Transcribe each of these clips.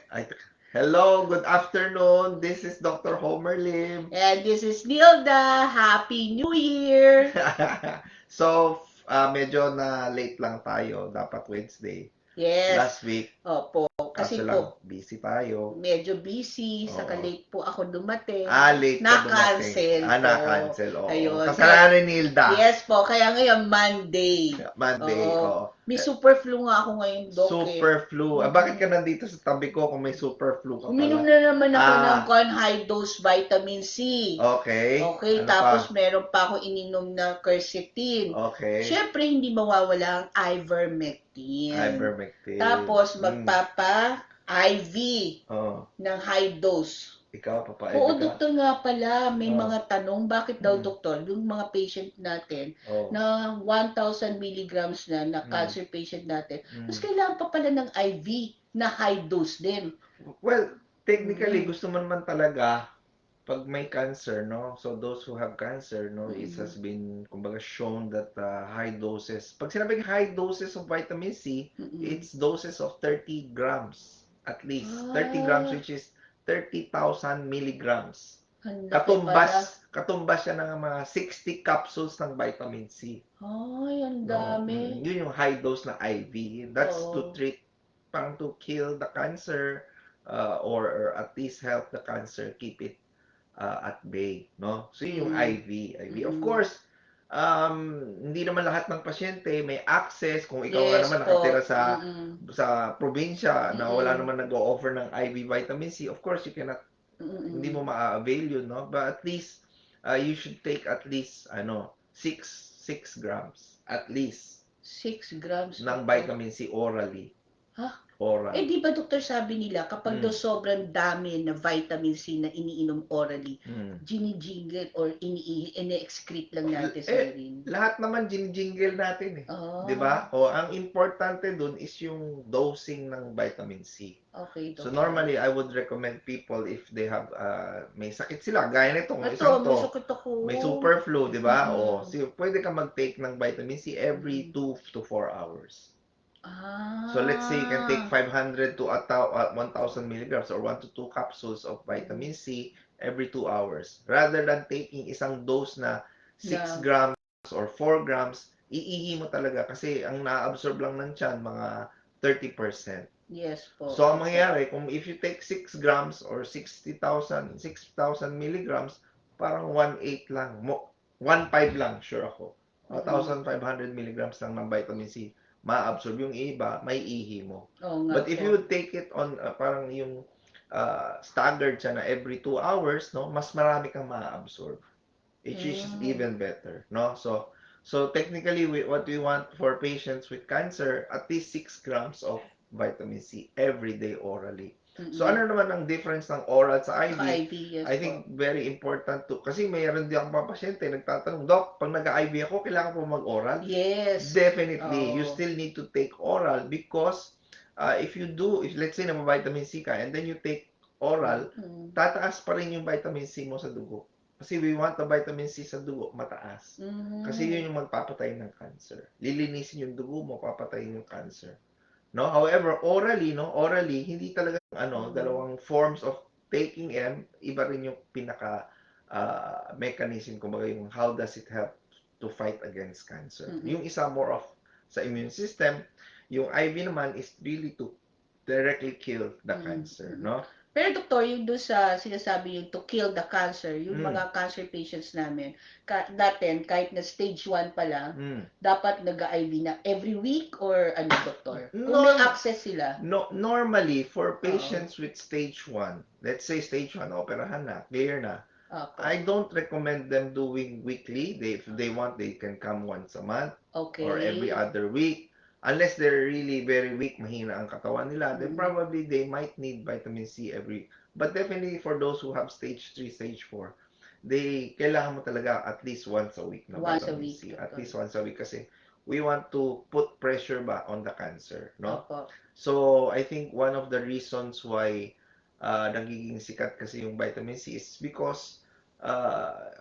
Ay, hello, good afternoon. This is Dr. Homer Lim. And this is Nilda. Happy New Year! So, medyo na late lang tayo. Dapat Wednesday. Yes. Last week, Opo. kaso Kasi lang, po, busy tayo. medyo busy. Saka Oo. late po ako dumating. Late ka dumating. Na-cancel po. Na-cancel. Oo. Ayun. Kaya, Kasalanan ni Nilda. yes po. Kaya ngayon, Monday. Monday, Oo. oo. May super flu nga ako ngayon, Doc eh. Super flu. Bakit ka Mm-mm. nandito sa tabi ko kung may super flu ka Uminom pala? na naman ako ng Ah, high dose vitamin C. okay. Okay, Ano tapos pa? meron pa ako ininom na quercetin. Okay. Siyempre, hindi mawawala ang ivermectin. Ivermectin. Tapos, magpapa-IV Oh, ng high dose. ikaw, Oo, papaiba ka? doktor nga pala, may Oh, mga tanong. Bakit daw, mm, doktor, yung mga patient natin oh, na 1,000 milligrams na mm, cancer patient natin, tapos mm. kailangan pa pala ng IV na high dose din. Well, technically, Mm, gusto mo naman talaga pag may cancer, no? So those who have cancer, no, it mm, has been, kumbaga, shown that high doses. Pag sinabing high doses of vitamin C, mm. it's doses of 30 grams at least. 30 grams, Ah, which is 30,000 milligrams. ang laki pala. Katumbas siya ng mga 60 capsules ng vitamin C. Ay, ang No, dami. yun yung high dose na IV. That's to Oo. treat, parang to kill the cancer, or at least help the cancer keep it at bay, no? So yun yung Mm, IV. Of mm. course, hindi naman lahat ng pasyente may access. Kung ikaw nga Yes naman nakatira po. Mm, sa probinsya na wala mm, naman nag-o-offer ng IV vitamin C, of course you cannot, hindi mm. mo ma-avail yun, no? But at least you should take at least 6 grams at least 6 grams, ng doktor. vitamin C orally. Ha? Oral. Eh, di ba doktor sabi nila, kapag daw Mm. sobrang dami na vitamin C na iniinom orally, Mm. ginijingle or ini-excrete lang natin sa Eh, urine. lahat naman jingle natin eh. 'Di ba? Ah, O ang importante dun is yung dosing ng vitamin C. okay, So doktor. normally I would recommend people if they have may sakit sila gaya nitong Ito, isang may to, sakit ako. may super flu, 'di ba? O Mm, so pwede ka mag-take ng vitamin C every mm. 2 to 4 hours. So let's say you can take Ah, 500 to 1,000 milligrams or 1 to 2 capsules of mm. vitamin C every 2 hours. Rather than taking isang dose na 6 Na, grams or 4 grams, iihi mo talaga kasi ang na-absorb lang ng tiyan mga 30%. yes po, So ang opo. mangyayari, kung if you take 6 grams or 6,000 milligrams, parang 1,800 lang. 1,500 lang, sure ako. Mm. 1,500 milligrams lang ng vitamin C ma-absorb, yung iba may ihi mo. Oo nga But if po. you would take it on parang yung staggered siya na every 2 hours, no, mas marami kang ma-absorb, which is Hmm, even better, no? So technically, what we want for patients with cancer, at least 6 grams of vitamin C every day orally. So mm. ano naman ang difference ng oral sa Tsaka IV? IV, yes I po. think very important to, kasi mayroon din akong pasyente nagtatanong, Doc, pag nag-IV ako, kailangan po mag-oral? Yes. Definitely, you Oo. still need to take oral because if let's say na vitamin C ka and then you take oral, Mm. tataas pa rin yung vitamin C mo sa dugo. Kasi we want the vitamin C sa dugo mataas. Kasi Mm. yun yung magpapatay ng cancer. Lilinisin yung dugo mo, papatayin yung cancer. No? However, orally, no? Orally, hindi talaga Mm. dalawang forms of taking M, iba rin yung pinaka mechanism, kumbaga yung how does it help to fight against cancer. Mm. Yung isa more of sa immune system, yung IV naman is really to directly kill the Mm. cancer, Mm. no? Pero doktor, yung doon sa sinasabi yung to kill the cancer, yung Mm. mga cancer patients namin, natin, kahit na stage 1 pa lang, Mm. dapat nag-IV na every week or ano, doktor? Kung may Norm access sila. no, normally for Oo. patients with stage 1, let's say stage 1, operahan na, clear na. Opo. I don't recommend them doing weekly. If they want, they can come once a month or every Okay. other week. Unless they're really very weak, mahina ang katawan nila, then Mm. probably they might need vitamin C every. But definitely for those who have stage 3, stage 4, kailangan mo talaga at least once a week na Once a vitamin week, C. At doktor. least once a week kasi we want to put pressure ba on the cancer, no? Opo. So, I think one of the reasons why nagiging sikat kasi yung vitamin C is because uh,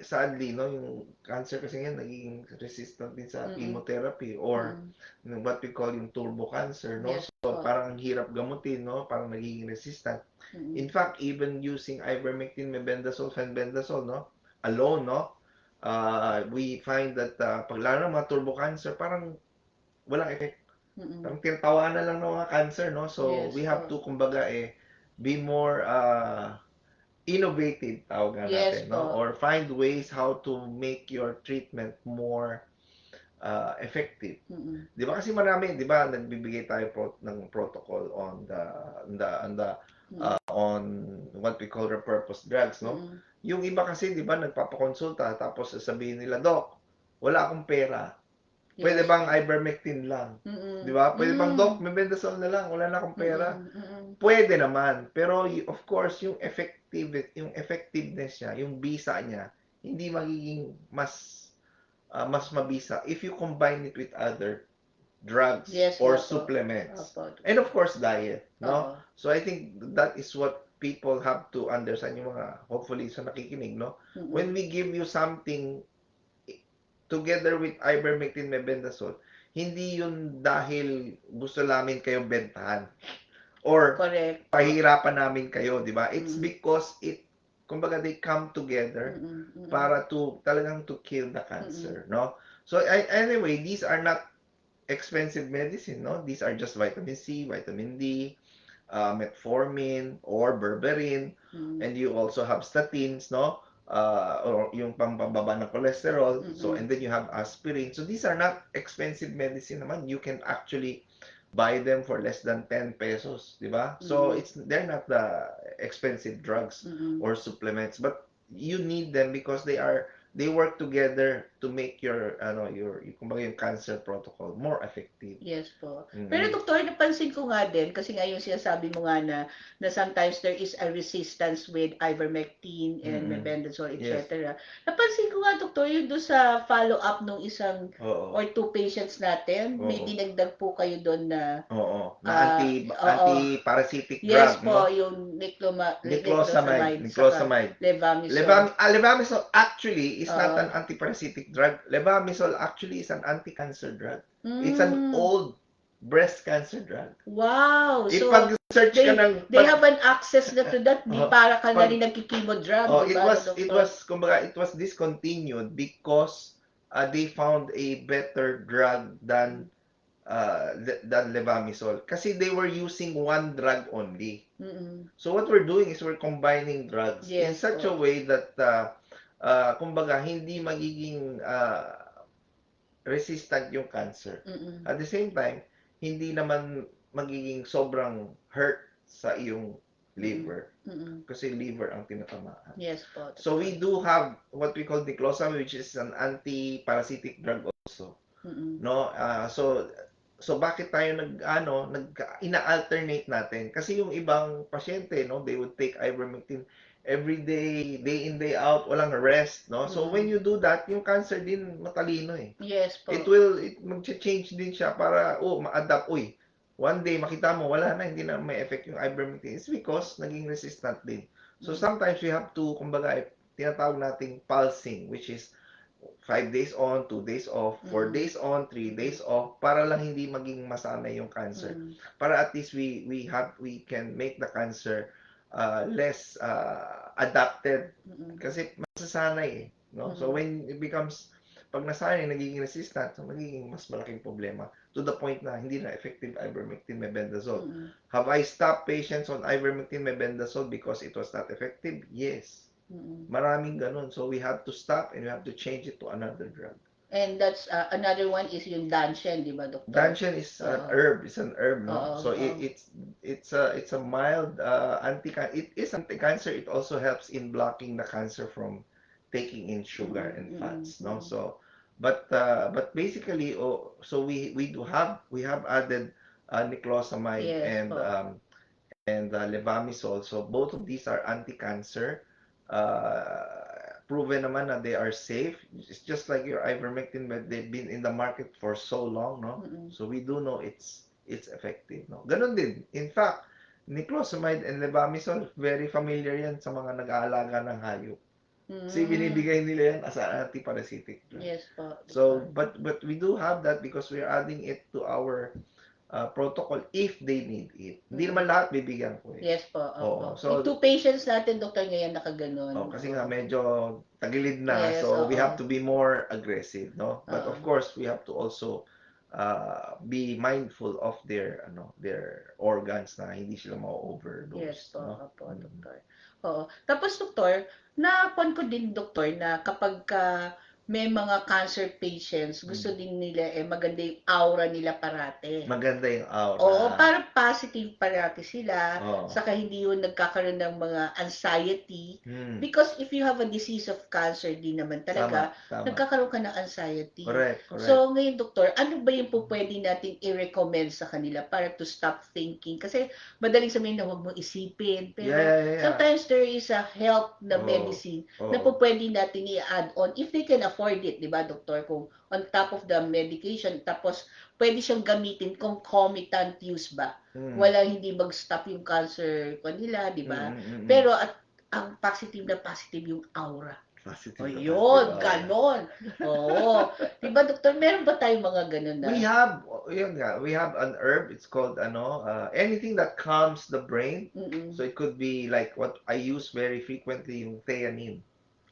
sadly, no, yung cancer kasi ngayon nagiging resistant din sa Mm. chemotherapy or Mm. what we call yung turbo cancer, no? Yes So, po. parang ang hirap gamutin, no? Parang nagiging resistant. Mm. In fact, even using ivermectin, mebendazole, fenbendazole, no? Alone, no? We find that pag lalo ng mga turbo cancer, parang walang effect. Mm. Parang tinatawanan lang ng mga cancer, no? So, Yes we have po. to, kumbaga, be more innovative, tawag nga Yes natin, no? po. Or find ways how to make your treatment more effective. Mm. 'Di ba kasi marami, 'di ba, nagbibigay tayo ng protocol on Mm. on what we call repurposed drugs, no? Mm. Yung iba kasi, 'di ba, nagpapakonsulta tapos sasabihin nila, "Doc, wala akong pera. Pwede Yes bang po. ivermectin lang?" 'Di Mm. ba? Pwede bang, "Doc, Mm. mebendazole na lang, wala na akong pera." Mm. Mm. Pwede naman, pero of course, yung effectiveness niya, yung bisa niya, hindi magiging mas mabisa if you combine it with other drugs Yes or nga po. supplements. Opo, And doktor. of course, diet, Oo. no? So I think that is what people have to understand, yung mga, hopefully, sa nakikinig, no? When Mm. we give you something together with ivermectin, mebendazole, hindi yun dahil gusto namin kayo bentahan or Correct po. pahirapan namin kayo, di ba? It's Mm. because kumbaga, they come together Mm. Mm. para talagang to kill the Mm. cancer, no? So anyway, these are not expensive medicine, no? These are just vitamin C, vitamin D, metformin or berberine, Mm. and you also have statins, no? Or yung pampababa ng cholesterol. So, Mm. and then you have aspirin. So, these are not expensive medicine naman. You can actually buy them for less than 10 pesos, di ba? So, Mm. they're not the expensive drugs Mm. or supplements, but you need them because they work together to make kumbaga, yung cancer protocol more effective. Yes po. Pero Mm-mm. doktor, napansin ko nga din, kasi nga yung sinasabi mo nga na sometimes there is a resistance with ivermectin and Mm-mm. mebendazole, Yes. etc. Napansin ko nga, doktor, yung doon sa follow-up ng isang Oo. or two patients natin, may Oo. dinagdag po kayo doon na, Oo. Na oo, anti-parasitic yes drug, po, no? yung Niclosamide. niclosamide, saka Niclosamide. levamisole. Levamisole actually is not Oo. an anti-parasitic drug. Levamisole actually is an anti-cancer drug. It's an Mm. old breast cancer drug. Wow! If So, pag-search ka they have an access na to that, di oh, para ka na pag rin nagkikimo drug, di it ba, no, doktor? was kumbaga, it was discontinued because they found a better drug than levamisole. Kasi they were using one drug only. Mm-mm. So what we're doing is we're combining drugs in Yes such a po. way that kumbaga, hindi magiging resistant yung cancer. Mm-mm. At the same time, hindi naman magiging sobrang hurt sa iyong Mm-mm. liver. Mm-mm. Kasi liver ang tinatamaan. Yes po, So doktor. we do have what we call niclosamide, which is an anti-parasitic drug also. Mm-mm. No? So bakit tayo ina-alternate natin? Kasi yung ibang pasyente, no, they would take ivermectin every day in, day out, walang rest, no? So when Mm-mm. you do that, yung cancer din matalino eh. Yes po. Mag-change din siya para, ma-adapt. Uy, one day, makita mo, wala na, hindi na may effect yung ivermectin. It's because naging resistant din. So Mm. sometimes we have to, kumbaga, tinatawag nating pulsing, which is 5 days on, 2 days off, 4 days on, 3 days off, para lang hindi maging masanay yung cancer. Mm. Para at least we can make the cancer less adapted. Mm. Kasi masasanay eh. No? So when it becomes, pag nasanay, nagiging resistant, so magiging mas malaking problema. To the point na hindi na effective ivermectin, mebendazole. Mm. Have I stopped patients on ivermectin, mebendazole because it was not effective? Yes. Mm. Maraming ganun. So we have to stop and we have to change it to another drug. And that's another one is yung Danshen, di ba, doktor? Danshen is an herb. It's an herb, no? Oo. So Oo. it's a mild it is anti-cancer. It also helps in blocking the cancer from taking in sugar and fats, no? So but basically, so we have added niclosamide Yes po. and levamisole. So both of these are anti-cancer. Proven naman na they are safe. It's just like your ivermectin, but they've been in the market for so long, no? Mm-mm. So we do know it's effective, no? Ganun din. In fact, niclosamide and levamisole, very familiar yan sa mga nag-aalaga ng hayop. Kasi Mm. binibigay nila yan as an antiparasitic drug. Yes po, So, doktor. but we do have that because we're adding it to our protocol if they need it. Hindi Mm. naman lahat bibigyan ko eh. Yes po, Oo. opo. Yung So, two patients natin, doktor, ngayon nakaganon. kasi nga Oo. medyo tagilid na. Yes, So, we have oo. to be more aggressive, no? But of Oo. course, we have to also be mindful of their organs na hindi sila Yes ma-overdose, po, no? opo, doktor. Oo. Tapos, doktor, nakuan ko din, doktor, na kapag may mga cancer patients, gusto din nila maganda yung aura nila parate. Maganda yung Oo, aura. parang positive parati sila, Oo. saka hindi yun nagkakaroon ng mga anxiety. Hmm. Because if you have a disease of cancer, din naman talaga, Tama. nagkakaroon ka ng anxiety. Correct. So, ngayon, doktor, ano ba yung pwede nating i-recommend sa kanila para to stop thinking? Kasi madaling sabihin na huwag mong isipin, pero Yeah. sometimes there is a help na Oo. medicine na Oo. pwede natin i-add on if they can afford it, di ba, doktor? Kung on top of the medication, tapos pwede siyang gamitin concomitant use ba? Wala hindi mag-stop yung cancer nila, di ba? Pero at ang positive na positive yung aura. Positive O na yun, positive aura. ganon. Oo. Di ba, doktor, meron ba tayong mga ganon na? We have, yun nga, we have an herb. It's called anything that calms the brain. Mm-mm. So it could be like what I use very frequently, yung theanine.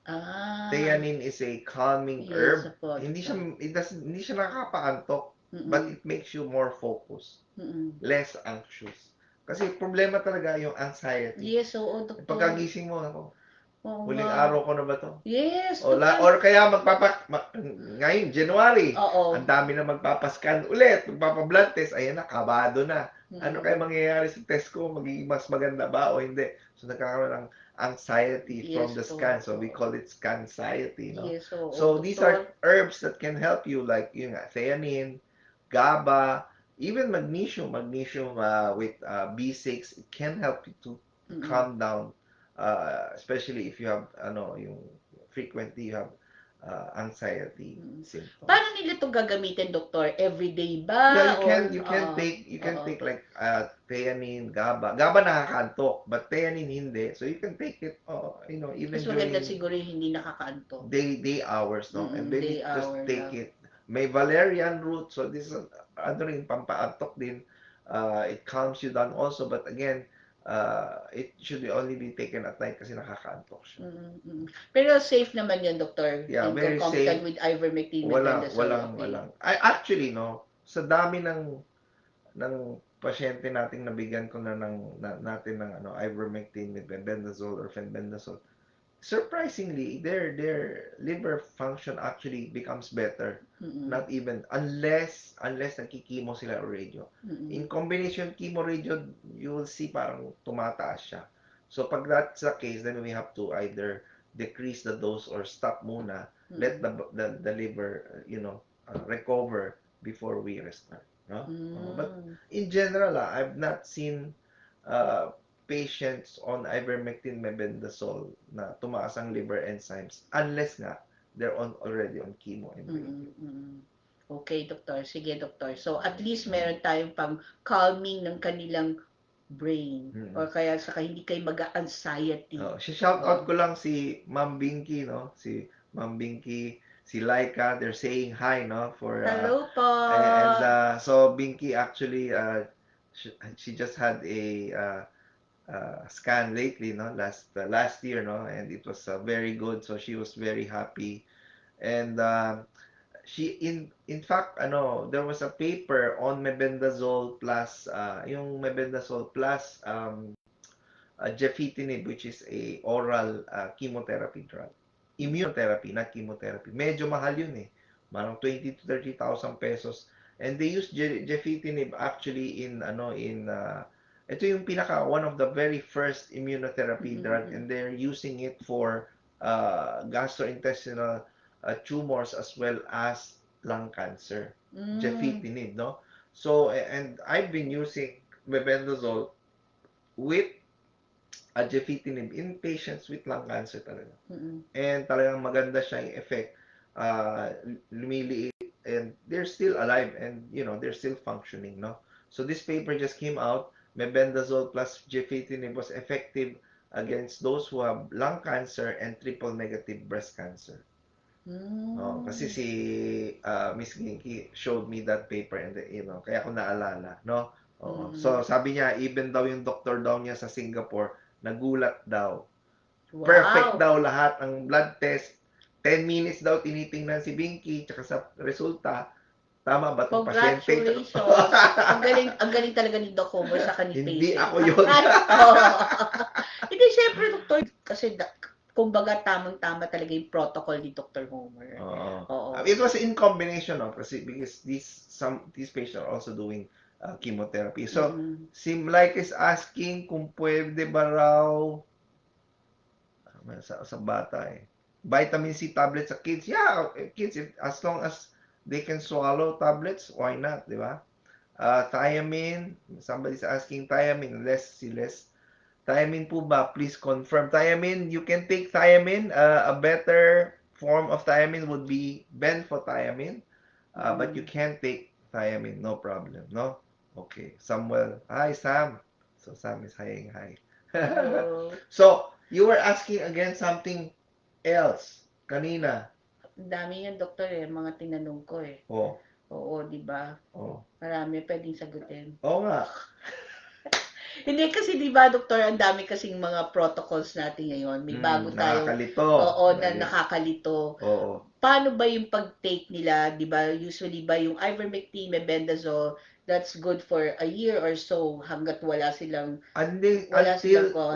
Ah, Theanine is a calming yes, herb. po, Hindi siya doktor. hindi siya nakakaantok, but Mm-mm. it makes you more focused, Mm-mm. less anxious. Kasi problema talaga yung anxiety. Yes, oo, doktor. Pagkagising mo, ako, Oo huling nga. araw ko na ba to? Yes, Or doktor. kaya ngayon, January, Oo. ang dami na magpapascan ulit, magpapa-blood test, ayan na, kabado na. Ano kaya mangyayari sa test ko? Magiging mas maganda ba o hindi? So, nagkakaroon ng anxiety from Yes the po, scan. So, we oo. call it scanxiety, no? Yes, oo, So, these are doktor. herbs that can help you, like yung theanine, GABA, even magnesium. Magnesium with B6, it can help you to Mm-mm. calm down, especially if you have, yung frequently you have anxiety symptoms. Paano nila 'to gagamitin, doktor? Everyday ba Yeah, or you can oo, take like theanine, GABA. GABA nakakaantok, but theanine hindi. So you can take it, even mas maganda during siguro yung hindi nakakaantok. day hours, no? And Day maybe just hour take lang. it. May valerian root, so this is ano rin, pampaantok din. It calms you down also, but again, it should only be taken at night kasi nakakaantok siya. Pero safe naman yun, doktor, Yeah, in very concomitant safe. with ivermectin, mebendazole, okay. Walang. Actually, no, sa dami ng pasyente nating nabigyan ko natin ng ivermectin, mebendazole or fenbendazole, surprisingly, their liver function actually becomes better. Not even unless nagki-chemo sila o radio. In combination chemo radio, you will see parang tumataas siya. So pag that's the case, then we have to either decrease the dose or stop muna. Let the liver, recover before we restart. No? But in general, I've not seen uh, patients on ivermectin, mebendazole na tumaas ang liver enzymes unless nga they're already on chemo and radio. Okay, doktor. Sige, doktor. So, at least meron tayong pang calming ng kanilang brain. Or kaya saka hindi kayo mag-anxiety. Shout out ko lang si Ma'am Binky, no? Si Ma'am Binky, si Laika, they're saying hi, no? Hello po! And so Binky actually, she just had a scan lately, no? Last year, no? And it was very good, so she was very happy. And she in fact, there was a paper on mebendazole plus yung mebendazole plus gefitinib, which is a oral chemotherapy drug. Immunotherapy, not chemotherapy. Medyo mahal yun eh. Marang 20 to 30,000 pesos. And they use gefitinib actually ito yung one of the very first immunotherapy drug, and they're using it for gastrointestinal tumors as well as lung cancer. Gefitinib, no? So, and I've been using mebendazole with gefitinib in patients with lung cancer talaga. And talagang maganda siya yung effect. Lumiliit and they're still alive and they're still functioning, no? So this paper just came out. Mebendazole plus gefitinib was effective against those who have lung cancer and triple negative breast cancer. Kasi si Miss Ginky showed me that paper and kaya ko naalala, no? So sabi niya even daw yung doktor daw niya sa Singapore nagulat daw. Perfect Wow. daw lahat ang blood test. 10 minutes daw tinitingnan si Binky tsaka sa resulta. Tama ba itong pasyente? Congratulations. Ang galing talaga ni Doc Homer sa kanil Hindi patient. ako yun. Hindi, syempre, doktor, kasi kumbaga tamang-tama talaga yung protocol ni Dr. Homer. Oo. It was in combination kasi because these patients are also doing chemotherapy. So, si Mike is asking kung pwede ba raw sa bata vitamin C tablets sa kids. Yeah, kids, as long as they can swallow tablets, why not, di ba? Thiamine, somebody's asking thiamine, less. Thiamine po ba? Please confirm. Thiamine, you can take thiamine. A better form of thiamine would be benfotiamine. But you can take thiamine, no problem, no? Okay, Samuel. Hi, Sam. So, Sam is saying hi. So, you were asking again something else kanina. Ang dami yan, doktor, mga tinanong ko Oo, di ba? Marami pwedeng sagutin. Oo nga. Hindi kasi 'di ba doktor, ang dami kasing mga protocols natin ngayon. May bago tayong nakakalito. Paano ba yung pag-take nila, 'di ba? Usually ba yung ivermectin, mebendazole, that's good for a year or so hangga't wala silang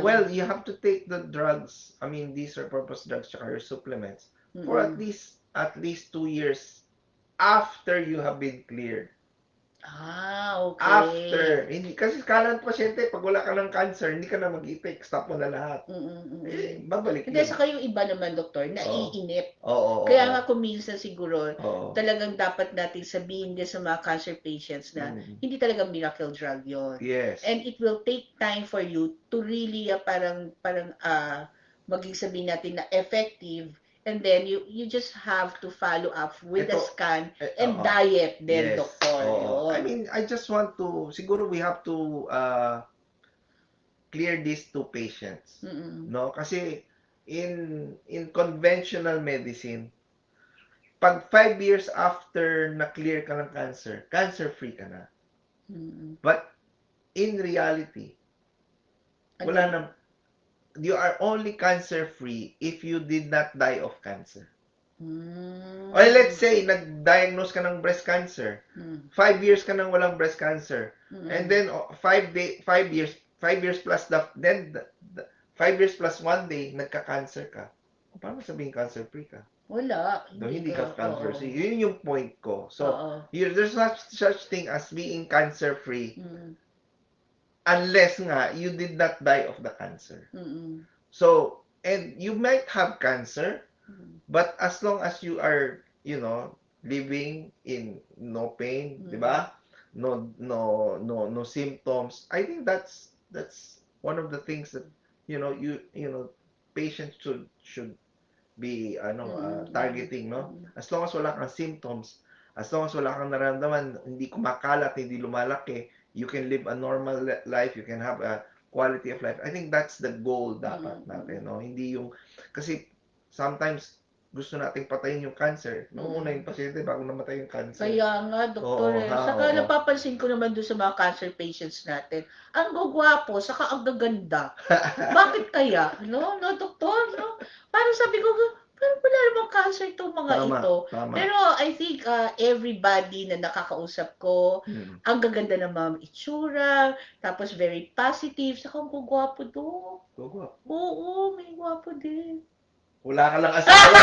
well, you have to take the drugs. I mean, these are purpose drugs tsaka your supplements for at least 2 years after you have been cleared. Okay. After. Hindi, kasi kala ng pasyente, pag wala ka ng cancer, hindi ka na mag-i-take. Stop mo na lahat. Babalik Hindi, yun. saka yung iba naman, doktor, naiinip. Oo. Kaya nga kuminsan siguro, Oo. talagang dapat natin sabihin din sa mga cancer patients na hindi talaga miracle drug yon. Yes. And it will take time for you to really parang maging sabihin natin na effective. And then you just have to follow up with the scan and diet then, Yes. doktor. I mean, I just want to, siguro we have to clear these to patients. No? Kasi in conventional medicine, pag 5 years after na-clear ka ng cancer, cancer-free ka na. But in reality, wala na, you are only cancer-free if you did not die of cancer. Or let's say, nag-diagnose ka ng breast cancer. 5 years ka nang walang breast cancer. And then 5 years plus then 5 years plus 1 day, nagka-cancer ka. Paano sabihin cancer-free ka? Wala. Hindi ka cancer-free. Yun yung point ko. So, there's not such thing as being cancer-free unless nga you did not die of the cancer. So, and you might have cancer, but as long as you are, living in no pain, di ba? No symptoms. I think that's one of the things that patients should be targeting, no? As long as wala kang symptoms, as long as wala kang nararamdaman, hindi kumakalat, hindi lumalaki, you can live a normal life, you can have a quality of life. I think that's the goal dapat natin, no? Hindi yung, kasi sometimes gusto nating patayin yung cancer. Noong yung pasyente bago namatay yung cancer. Kaya nga, doktor. Saka napapansin ko naman doon sa mga cancer patients natin, ang gugwapo, saka ang gaganda. Bakit kaya? No, doktor? No? Parang sabi ko, parang wala namang cancer itong mga ito. Pero I think everybody na nakakausap ko, ang gaganda ng mga itsura, tapos very positive, saka ang gugwapo doon. Oo, may gwapo din. Wala ka lang asawa.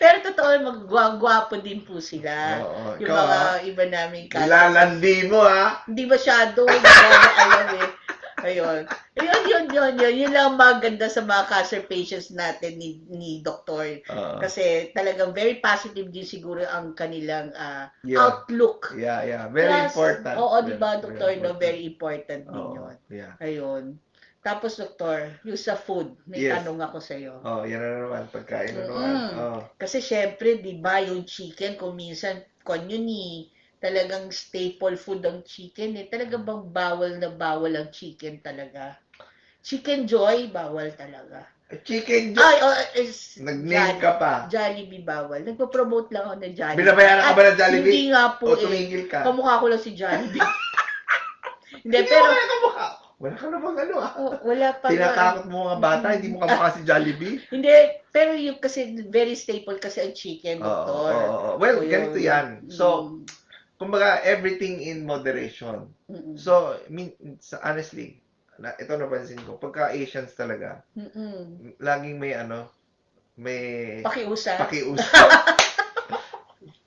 Pero totoo, magwagwapo din po sila. Yung mga iba naming cancer. Ilalandi mo, ha? Hindi masyado, hindi ko alam Ayun. Yun lang maganda sa mga cancer patients natin ni Doktor. Kasi talagang very positive din siguro ang kanilang outlook. Yeah. Very important. Oo, di ba, Doktor, no? Very important din yun. Ayun. Tapos, Doktor, yung sa food, may tanong ako sa iyo. Yan na naman, pagkain na naman. Kasi syempre, di ba, yung chicken, kung minsan, talagang staple food ang chicken Talaga bang bawal na bawal ang chicken talaga? Chicken Joy, bawal talaga. Chicken Ay, Nag-name ka pa. Jollibee bawal. Nagpo-promote lang ako ng Jollibee. Binabayaran ka ba ng Jollibee? Hindi nga po O tumigil ka? Kamukha ko lang si Jollibee. Hindi, Hindi pero... wala ka mukha. Wala ka namang ano wala pa. Tinatakot mo mga bata, hindi mo kamukha si Jollibee? Hindi, pero yung kasi very staple kasi ang chicken, doktor. Well, ganito yan. So, kumbaga, everything in moderation. So, honestly, ito napansin ko, pagka Asians talaga, laging may may pakiusap.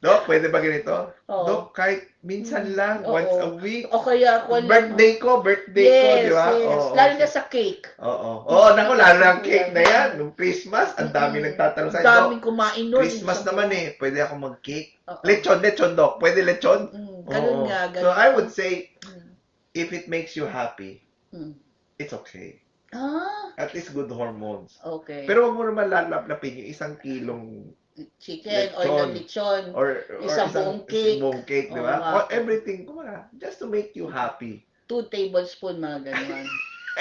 Dok, pwede ba ganito? Oo. Dok, kahit minsan lang, once a week. O kaya, birthday ko, di ba? Yes. Lalo na sa cake. Naku, lalo na ang cake na yan. Nung Christmas, ang dami nagtatanong sa Ang daming kumain nun. Christmas naman pwede ako mag-cake. Lechon, Dok. Pwede lechon? Ganun nga. So, I would say, if it makes you happy, it's okay. At least good hormones. Okay. Pero wag mo naman lalaplapin yung 1 kilong chicken or lechon or isang buong cake, di ba? Or everything, just to make you happy. 2 tablespoon, mga ganun.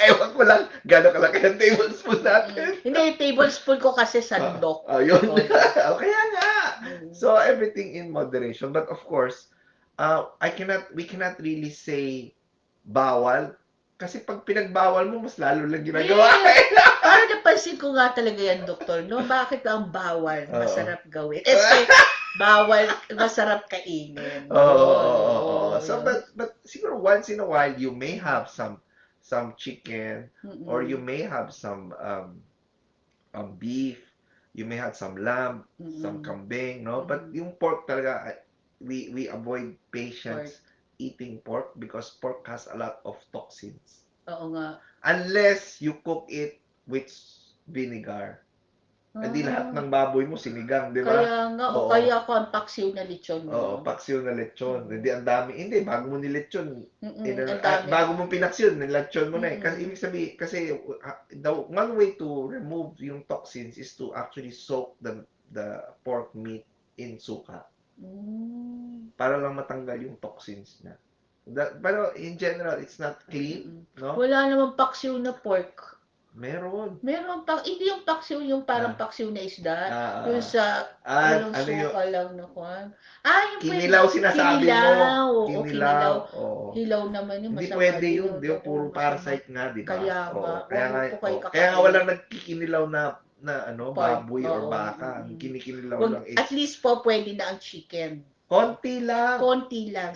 Ewan ko lang, gano'n kalaki ang tablespoon natin. Hindi, tablespoon ko kasi sandok. Yun. Kaya nga. So, everything in moderation. But of course, we cannot really say bawal. Kasi pag pinagbawal mo, mas lalo lang ginagawa. Parang napansin ko nga talaga yan, doktor, no? Bakit ang bawal masarap gawin? Bawal, masarap kainin. So, but siguro once in a while, you may have some chicken, or you may have some beef, you may have some lamb, some kambing, no? But yung pork talaga, we avoid patients eating pork because pork has a lot of toxins. Oo nga. Unless you cook it with vinegar. Hindi lahat ng baboy mo sinigang, di ba? Kaya nga, kaya ako ang paksiw na lechon. Paksiw na lechon. Hindi, ang dami. Hindi, bago mo nilechon. Bago mo pinaksiw, nilechon mo na eh. Kasi ibig sabihin, kasi the one way to remove yung toxins is to actually soak the pork meat in suka. Para lang matanggal yung toxins niya. Pero in general, it's not clean, no? Wala namang paksiw na pork. Meron. Hindi yung paksiw, yung parang paksiw na isda. Yung sa, walang suka lang na kwan. Yung kinilaw sinasabi mo. Kinilaw. Hilaw naman yun. Hindi pwede yun. Di ba? Puro parasite nga, di ba? Kaya nga walang nagkikinilaw na baboy or baka. Ang kinikinilaw lang is... At least po, pwede na ang chicken. Konti lang.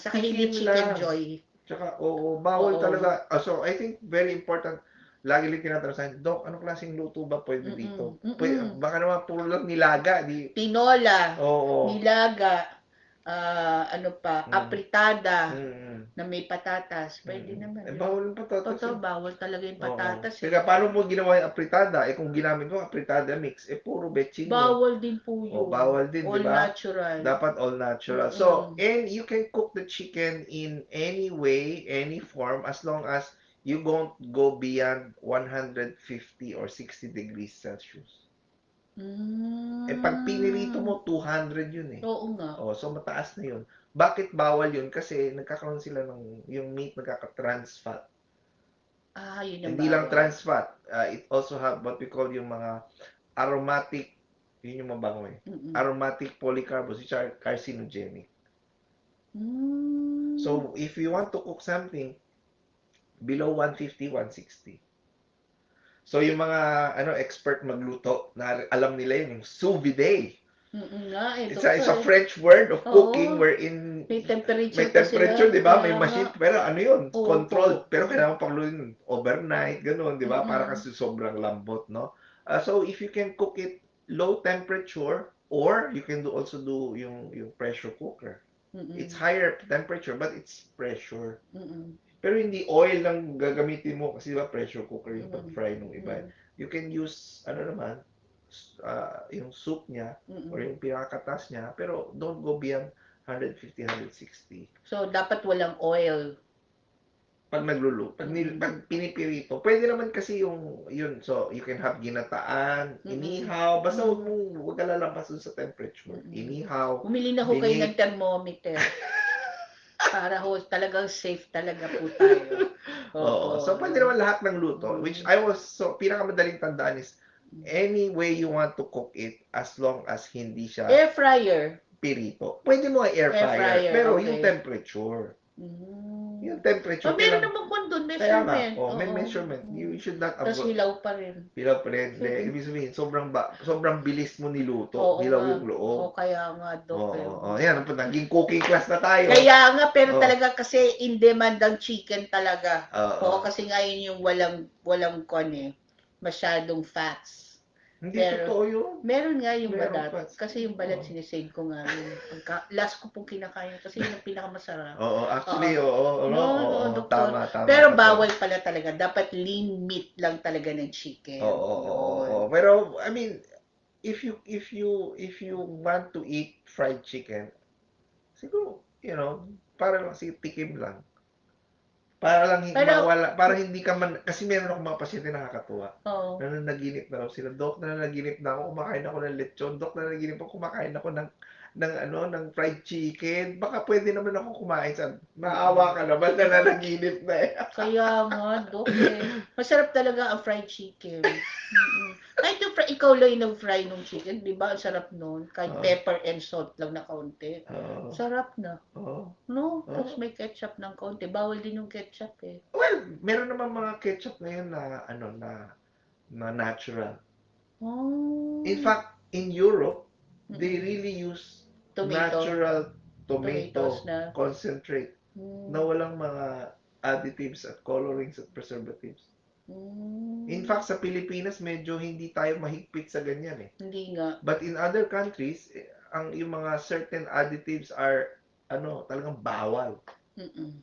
Saka hindi chicken joy. Tsaka, bawal talaga. So, I think very important. Lagi lang tinatanong sa akin, Dok, anong klaseng luto ba pwede dito? Baka naman puro lang nilaga. Tinola. Nilaga. Apritada. Na may patatas. Pwede naman. Bawal yung patatas. Bawal talaga yung patatas. Kaya paano mo ginawa yung apritada? Kung ginamit ko apritada mix, puro betchin. Bawal din po yun. Bawal din, di ba? All natural. Dapat all natural. So, and you can cook the chicken in any way, any form, as long as you don't go beyond 150 or 60 degrees Celsius. Pag pinirito mo, 200 yun eh. Oo nga. So mataas na yun. Bakit bawal yun? Kasi nagkakaroon sila yung meat nagkaka-trans fat. Yun ang Hindi lang trans fat. It also have what we call yung mga aromatic, yun yung mabango eh. Aromatic polycarbons, which are carcinogenic. So, if you want to cook something, below 150, 160. So, yung mga expert magluto, na alam nila yun, yung sous vide. It's a French word of cooking wherein may temperature di ba? May machine. Pero ano yun? Controlled. Pero kailangan paglutuin overnight, ganun, di ba? Para kasi sobrang lambot, no? So, if you can cook it low temperature, or you can also do yung pressure cooker. It's higher temperature, but it's pressure. Pero hindi oil lang gagamitin mo kasi diba pressure cooker yung pag-fry nung iba. You can use yung soup niya or yung pinakatas niya, pero don't go beyond 150, 160. So dapat walang oil pag nagluluto. Pag pinipirito, pwede naman kasi yun. So you can have ginataan, inihaw, basta wag ka lalampas dun sa temperature. Inihaw. Bumili na ho kayo ng thermometer. Para ho, talagang safe talaga po tayo. Oo. So, Oo, pwede naman lahat ng luto, which mm. I was, so, pinakamadaling tandaan is, any way you want to cook it, as long as hindi siya Air fryer. pirito. Pwede mo air Air fryer, fryer, pero yung okay. temperature, yung Mm. temperature, Oh, meron kailang, naman kung doon, kaya nga, measurement. may Oo. measurement. You should not Tapos avoid, hilaw pa rin. hilaw pa rin. Ibig sabihin, sobrang bilis mo niluto, Oo hilaw nga. yung loob. Oo, kaya nga, Dok. Oo, yan, naging cooking class na tayo. Kaya nga, pero Oh. talaga kasi in demand ang chicken talaga. Oo. Oo, kasi ngayon yung walang masyadong fats. Hindi Pero, totoo yun. meron nga yung Merong balat. fats. Kasi yung balat Oo. sinisave ko nga yun. Last ko pong kinakain kasi yun ang pinakamasarap. Oo, actually, Oo. oo, No, doktor. tama Pero ka bawal doon. pala talaga. Dapat lean meat lang talaga ng chicken. Oo. Pero, I mean, if you want to eat fried chicken, siguro, para lang tikim lang. Para lang Pero, para hindi ka man, kasi meron akong mga pasyente nakakatuwa. oo. Nananaginip na raw sila. Dok, nananaginip na ako, kumakain ako ng lechon. Dok, nananaginip ako, kumakain ako ng fried chicken. Baka pwede naman ako kumain. Maawa ka naman, nananaginip na eh. Kaya nga, Dok Masarap talaga ang fried chicken. Kahit yung ikaw lang yung fry ng chicken, di ba? Ang sarap nun. Kahit pepper and salt lang na kaunti. Sarap na. No? Tapos may ketchup ng kaunti. Bawal din yung ketchup eh. Well, meron naman mga ketchup ngayon na natural. Oh. In fact, in Europe, they really use natural tomato concentrate na walang mga additives at colorings at preservatives. In fact, sa Pilipinas, medyo hindi tayo mahigpit sa ganyan eh. Hindi nga. But in other countries, yung mga certain additives are, talagang bawal.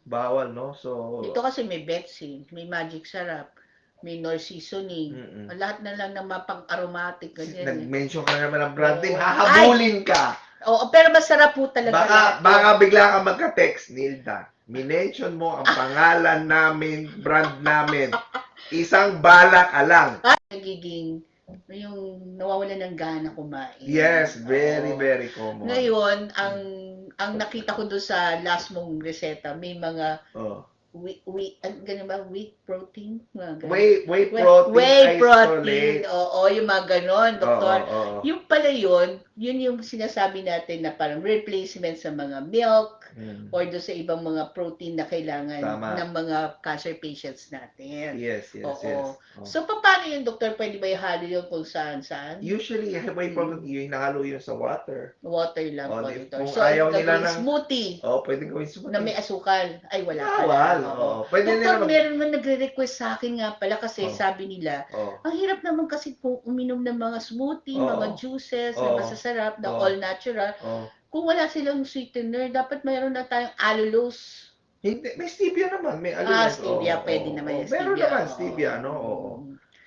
Bawal, no? So, dito kasi may Betsy, may Magic Sarap, may Nor Seasoning. Lahat na lang na mapang-aromatic. Nag-mention ka na naman ng brand name, hahabulin ka! Oo, pero masarap po talaga Baka bigla ka magka-text, Nilda. Minention mo ang pangalan namin, brand namin. Isang bala ka lang. Nagiging yung nawawalan ng gana kumain. Yes, very common. Ngayon, ang nakita ko doon sa last mong reseta, may mga ganun ba? Whey protein? Whey protein protein. Oo, yung mga ganon, doktor. Yung pala yun yung sinasabi natin na parang replacement sa mga milk or do sa ibang mga protein na kailangan ng mga cancer patients natin. Yes. So, paano yun, doktor? Pwede ba ihalo yun kung saan-saan? Usually, whey protein, hinahalo yun sa water. Water lang po ito. Kung So, ayaw nila ng smoothie. pwede gawin smoothie. Na may asukal. Ay, wala Bawal. Pwede nila meron man nagre-request sa akin nga pala kasi sabi nila, ang hirap naman kasi kung uminom ng mga smoothie, mga juices na masasarap, na all natural. Kung wala silang sweetener, dapat mayroon na tayong allulose. Hindi, may stevia naman, may allulose. Stevia, pwede naman yung stevia. Meron naman stevia, no?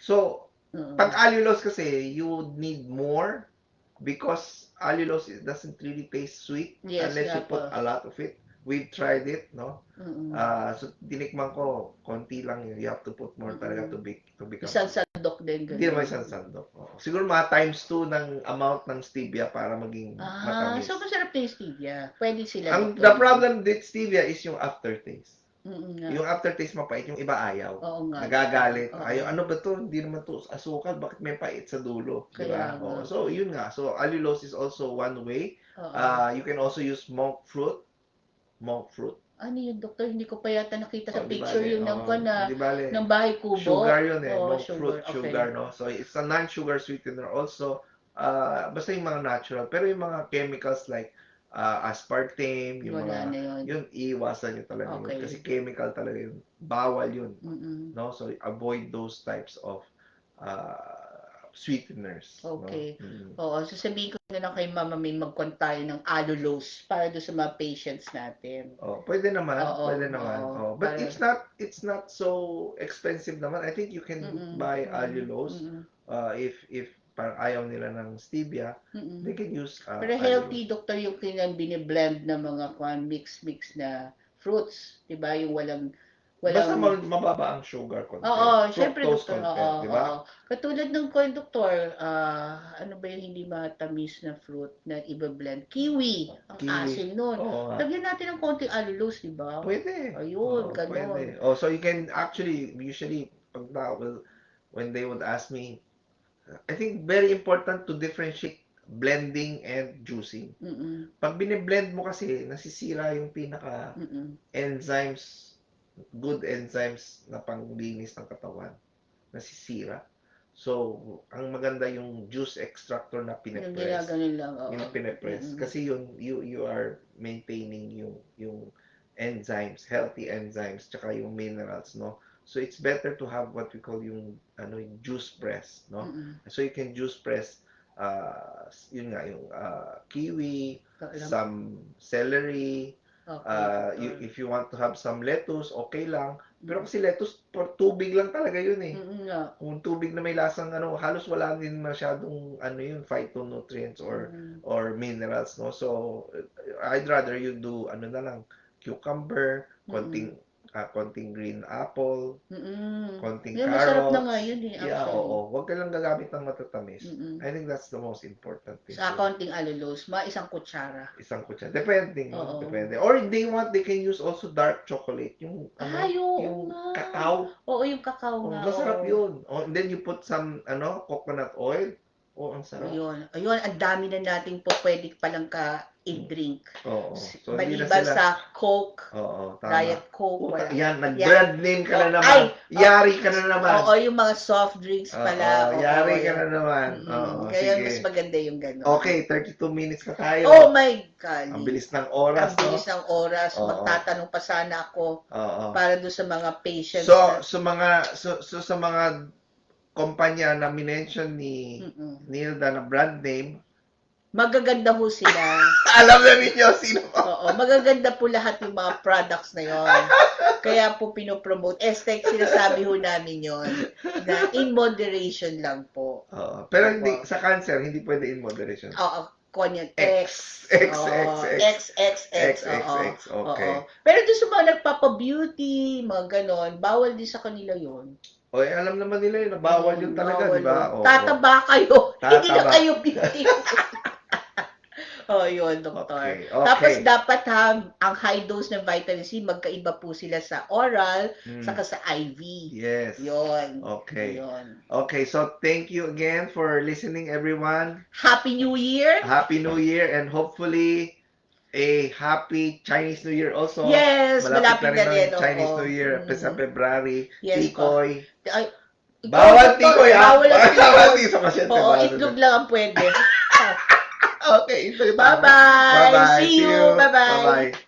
So, pag allulose kasi, you would need more because allulose doesn't really taste sweet unless you put a lot of it. We've tried it, no? So, dinikman ko, konti lang yun. You have to put more talaga to become. Isang sandok din. Hindi naman isang sandok. Siguro mga times 2 ng amount ng stevia para maging matamis. So masarap din yung stevia. Pwede sila. The problem with stevia is yung aftertaste. Yung aftertaste mapait, yung iba ayaw. Nagagalit. Ayaw, ano ba to? Hindi naman to asukal. Bakit may pait sa dulo? Diba? So, yun nga. So, allulose is also one way. You can also use monk fruit. Ano yun, doktor? Hindi ko pa yata nakita sa picture yung ng bahay kubo. Sugar yun eh. Monk fruit, sugar, no? So, it's a non-sugar sweetener also. Basta yung mga natural. Pero yung mga chemicals like aspartame, yung yun, iiwasan nyo talaga yun. Kasi chemical talaga yun. Bawal yun. No? So, avoid those types of sweeteners. Okay. No? Sasabihin ko na lang kay Mama May magkwan tayo ng allulose para doon sa mga patients natin. Pwede naman. But it's not so expensive naman. I think you can buy allulose if parang ayaw nila ng stevia, they can use pero healthy, doktor, yung biniblend na mga mix na fruits, 'di ba? Yung Basta walang mababa ang sugar content. Oo, syempre Fructose doktor, content, oo, di ba? oo. Katulad ng kwan doktor, ano ba yung hindi matamis na fruit na iba-blend? Kiwi, ang Kiwi. asim nun. Oo nga. Lagyan natin ng konting allulose, di ba? Pwede. Ayun, Oo, ganon. pwede. Oh, so you can actually, usually, when they would ask me, I think very important to differentiate blending and juicing. Mm-mm, Pag bine-blend mo kasi, nasisira yung mm-mm, enzymes, good enzymes na panglinis ng katawan. Nasisira. So, ang maganda yung juice extractor na yung pinepress. ginaganon lang, oo. Yung pinepress. Mm-mm, Kasi yun, you are maintaining yung enzymes, healthy enzymes, tsaka yung minerals, no? So, it's better to have what we call yung juice press, no? mm-mm. So, you can juice press, yun nga, yung kiwi, Alam, some celery, okay, doktor. if you want to have some lettuce, okay lang. Pero kasi lettuce, tubig lang talaga yun eh. Mm-mm nga. Kung tubig na may lasang halos wala din masyadong yun, phytonutrients Mm, or minerals, no? So, I'd rather you do na lang, cucumber, mm-mm, konting green apple, mm-mm. konting Yan, masarap na nga carrots. yun eh, Yeah, actually. oo. Huwag ka lang gagamit ng matatamis. Mm-mm. I think that's the most important thing. Sa konting allulose, mga isang kutsara. Isang kutsara. Depende, no? Oo. Depende. Or they can use also dark chocolate. Yung, Ay, oo yung nga. cacao. Oo, yung kakao Oh, nga, masarap oo. yun. Oh, and then you put some, coconut oil. Oh, ang sarap. Ayun. Ayun, ang dami na nating po pwede palang i-drink. Oo. So, hindi na Maliban sila. sa Coke, Oo, tama. Diet Coke, Puta, wala. yan, nag-brand name ka na Oh, naman. ay, Yari ka na naman. Oo, yung mga soft drinks pala. Oo, Oo, yari ka yun. na naman. Mm-mm. Oo, Kaya sige. mas maganda yung gano'n. Okay, 32 minutes ka tayo. Oh my God. Ang bilis ng oras, Ang bilis ng oras. Oo. Magtatanong pa sana ako Oo. para doon sa mga patients. So, sa mga kumpanya na minention ni Nilda na brand name, magaganda ho sila. alam na ninyo sino pa. Oo, magaganda po lahat yung mga products na yon. Kaya po pinopromote. Estek, sinasabi ho namin yon na in moderation lang po. Oo. Pero hindi sa cancer, hindi pwede in moderation. Oo, konyan. X. Okay. Pero doon sa mga nagpapa-beauty, mga ganon, bawal din sa kanila yon. Oy, alam naman nila yun, bawal yun talaga, di ba? Tataba kayo. Hindi na Tataba. kayo beauty. Yun, doktor. Okay. Tapos dapat ang high dose ng vitamin C, magkaiba po sila sa oral, saka sa IV. Yes. Yun. Okay. Yun. Okay, so thank you again for listening, everyone. Happy New Year! Happy New Year, and hopefully a happy Chinese New Year also. Yes, malapit na rin. ang Chinese New Year, sa February. Yes, Tikoy. Ay, Bawal tikoy, ha? Bawal ang Bawal tikoy. sa pasyente. Oo, itlog lang ang pwede. Okay, ito yung tama. Bye-bye. Bye-bye. See you. Bye-bye. Bye-bye.